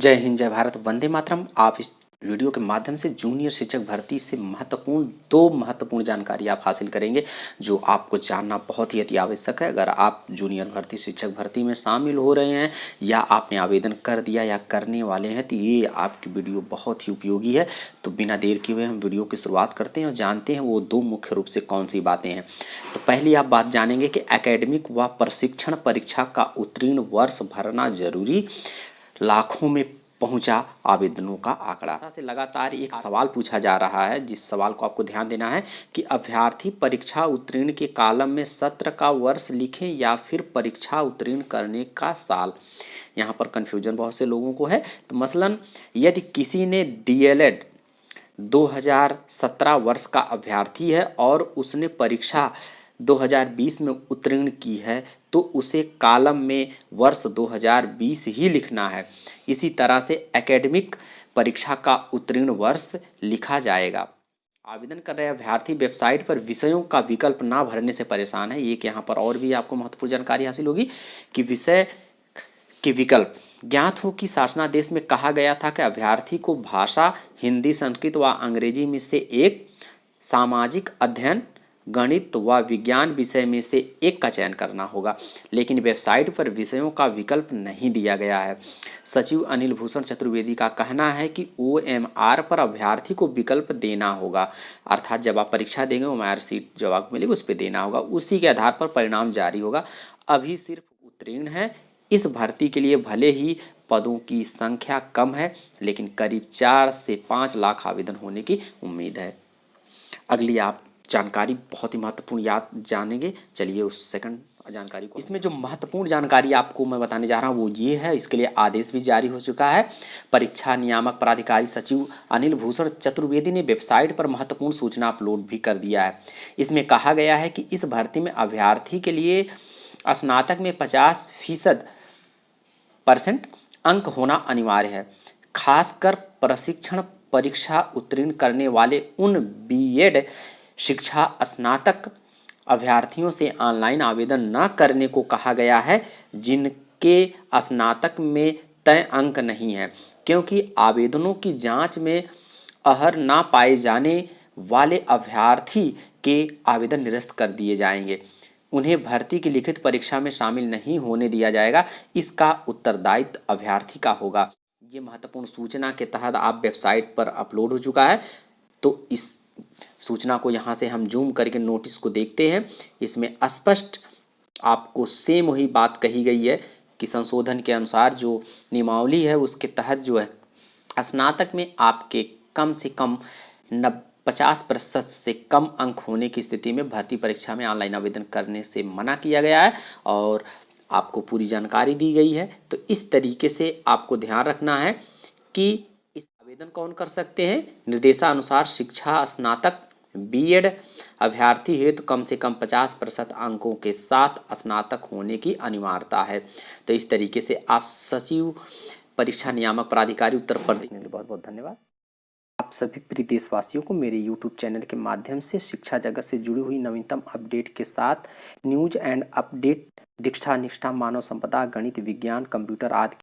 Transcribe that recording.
जय हिंद, जय भारत, वंदे मातरम। आप इस वीडियो के माध्यम से जूनियर शिक्षक भर्ती से दो महत्वपूर्ण जानकारी आप हासिल करेंगे जो आपको जानना बहुत ही अति आवश्यक है। अगर आप जूनियर भर्ती शिक्षक भर्ती में शामिल हो रहे हैं या आपने आवेदन कर दिया या करने वाले हैं तो ये आपकी वीडियो बहुत ही उपयोगी है। तो बिना देर किए हुए हम वीडियो की शुरुआत करते हैं और जानते हैं वो दो मुख्य रूप से कौन सी बातें हैं। तो पहली आप बात जानेंगे कि एकेडमिक व प्रशिक्षण परीक्षा का उत्तीर्ण वर्ष भरना जरूरी, लाखों में पहुंचा आवेदनों का आंकड़ा। से लगातार एक सवाल पूछा जा रहा है, जिस सवाल को आपको ध्यान देना है कि अभ्यर्थी परीक्षा उत्तीर्ण के कॉलम में सत्र का वर्ष लिखें या फिर परीक्षा उत्तीर्ण करने का साल। यहाँ पर कन्फ्यूजन बहुत से लोगों को है। तो मसलन यदि किसी ने डीएलएड 2017 वर्ष का अभ्यर्थी है और उसने परीक्षा 2020 में उत्तीर्ण की है तो उसे कॉलम में वर्ष 2020 ही लिखना है। इसी तरह से एकेडमिक परीक्षा का उत्तीर्ण वर्ष लिखा जाएगा। आवेदन कर रहे अभ्यर्थी वेबसाइट पर विषयों का विकल्प ना भरने से परेशान है। एक यहाँ पर और भी आपको महत्वपूर्ण जानकारी हासिल होगी कि विषय के विकल्प। ज्ञात हो कि शासनादेश में कहा गया था कि अभ्यर्थी को भाषा हिंदी, संस्कृत व अंग्रेजी में से एक, सामाजिक अध्ययन, गणित व विज्ञान विषय में से एक का चयन करना होगा, लेकिन वेबसाइट पर विषयों का विकल्प नहीं दिया गया है। सचिव अनिल भूषण चतुर्वेदी का कहना है कि OMR पर अभ्यर्थी को विकल्प देना होगा, अर्थात जब आप परीक्षा देंगे OMR सीट जब आपको मिलेगी उस पर देना होगा, उसी के आधार पर परिणाम जारी होगा। अभी सिर्फ उत्तीर्ण है। इस भर्ती के लिए भले ही पदों की संख्या कम है, लेकिन करीब 4 से 5 लाख आवेदन होने की उम्मीद है। अगली आप जानकारी बहुत ही महत्वपूर्ण याद जानेंगे। चलिए उस सेकंड जानकारी को, इसमें जो महत्वपूर्ण जानकारी आपको मैं बताने जा रहा हूँ वो ये है। इसके लिए आदेश भी जारी हो चुका है। परीक्षा नियामक प्राधिकारी सचिव अनिल भूषण चतुर्वेदी ने वेबसाइट पर महत्वपूर्ण सूचना अपलोड भी कर दिया है। इसमें कहा गया है कि इस भर्ती में अभ्यर्थी के लिए स्नातक में 50% अंक होना अनिवार्य है। खासकर प्रशिक्षण परीक्षा उत्तीर्ण करने वाले उन बीएड शिक्षा स्नातक अभ्यर्थियों से ऑनलाइन आवेदन न करने को कहा गया है जिनके स्नातक में तय अंक नहीं है, क्योंकि आवेदनों की जांच में अहर ना पाए जाने वाले अभ्यर्थी के आवेदन निरस्त कर दिए जाएंगे। उन्हें भर्ती की लिखित परीक्षा में शामिल नहीं होने दिया जाएगा। इसका उत्तरदायित्व अभ्यर्थी का होगा। ये महत्वपूर्ण सूचना के तहत आप वेबसाइट पर अपलोड हो चुका है। तो इस सूचना को यहाँ से हम जूम करके नोटिस को देखते हैं। इसमें स्पष्ट आपको सेम वही बात कही गई है कि संशोधन के अनुसार जो नियमावली है उसके तहत जो है स्नातक में आपके कम से कम 50% से कम अंक होने की स्थिति में भर्ती परीक्षा में ऑनलाइन आवेदन करने से मना किया गया है और आपको पूरी जानकारी दी गई है। तो इस तरीके से आपको ध्यान रखना है कि इस आवेदन कौन कर सकते हैं। निर्देशानुसार शिक्षा स्नातक बीएड अभ्यर्थी हेतु कम से कम 50% अंकों के साथ स्नातक होने की अनिवार्यता है। तो इस तरीके से आप सचिव परीक्षा नियामक प्राधिकारी उत्तर प्रदेश। बहुत बहुत धन्यवाद। आप सभी प्रिय देशवासियों को मेरे YouTube चैनल के माध्यम से शिक्षा जगत से जुड़ी हुई नवीनतम अपडेट के साथ न्यूज एंड अपडेट, दीक्षा, निष्ठा, मानव संपदा, गणित, विज्ञान, कंप्यूटर आदि